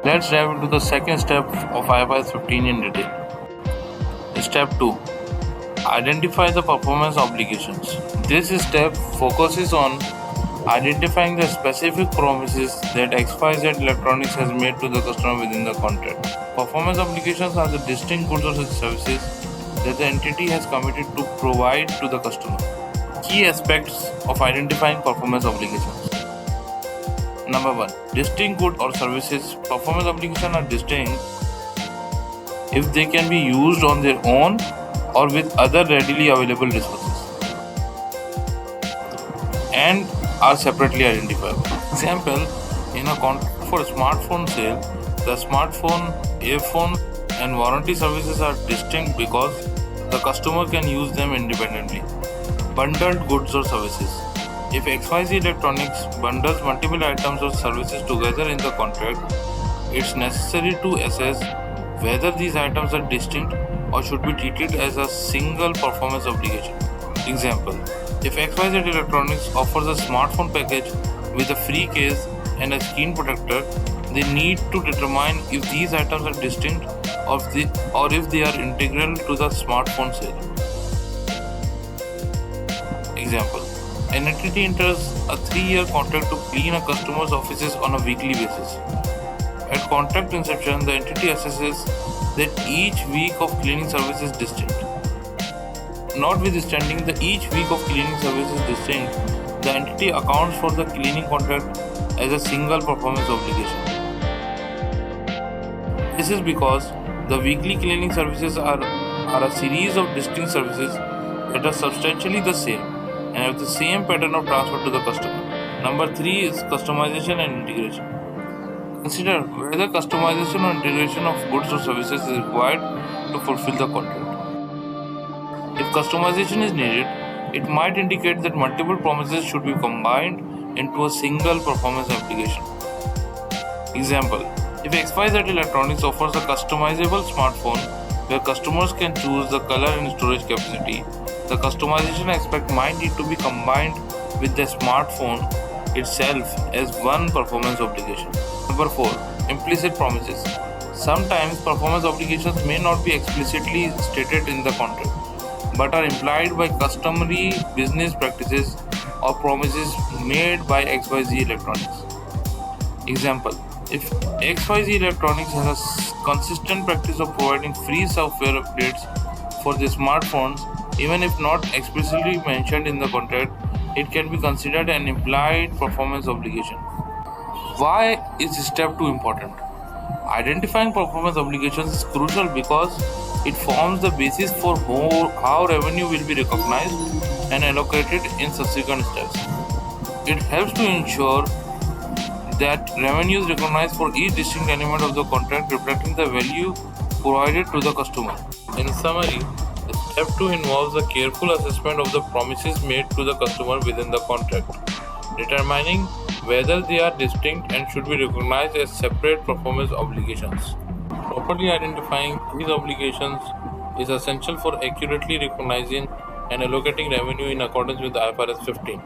Let's dive into the second step of IFRS 15 in detail. Step 2. Identify the performance obligations. This step focuses on identifying the specific promises that XYZ Electronics has made to the customer within the contract. Performance obligations are the distinct goods or services that the entity has committed to provide to the customer. Key aspects of identifying performance obligations. Number 1. Distinct goods or services. Performance obligations are distinct if they can be used on their own or with other readily available resources and are separately identifiable. Example, in a contract for smartphone sale, the smartphone, earphone and warranty services are distinct because the customer can use them independently. Bundled goods or services. If XYZ Electronics bundles multiple items or services together in the contract, it's necessary to assess whether these items are distinct or should be treated as a single performance obligation. Example, if XYZ Electronics offers a smartphone package with a free case and a screen protector, they need to determine if these items are distinct or if they are integral to the smartphone sale. Example, an entity enters a 3-year contract to clean a customer's offices on a weekly basis. At contract inception, the entity assesses that each week of cleaning service is distinct. Notwithstanding that each week of cleaning service is distinct, the entity accounts for the cleaning contract as a single performance obligation. This is because the weekly cleaning services are a series of distinct services that are substantially the same and have the same pattern of transfer to the customer. Number 3 is customization and integration. Consider whether customization or integration of goods or services is required to fulfill the contract. If customization is needed, it might indicate that multiple promises should be combined into a single performance obligation. Example, if XYZ Electronics offers a customizable smartphone where customers can choose the color and storage capacity, the customization aspect might need to be combined with the smartphone itself as one performance obligation. Number 4. Implicit promises. Sometimes performance obligations may not be explicitly stated in the contract, but are implied by customary business practices or promises made by XYZ Electronics. Example, if XYZ Electronics has a consistent practice of providing free software updates for the smartphones, even if not explicitly mentioned in the contract, it can be considered an implied performance obligation. Why is step 2 important? Identifying performance obligations is crucial because it forms the basis for how revenue will be recognized and allocated in subsequent steps. It helps to ensure that revenue is recognized for each distinct element of the contract, reflecting the value provided to the customer. In summary, step 2 involves a careful assessment of the promises made to the customer within the contract, determining whether they are distinct and should be recognized as separate performance obligations. Properly identifying these obligations is essential for accurately recognizing and allocating revenue in accordance with IFRS 15.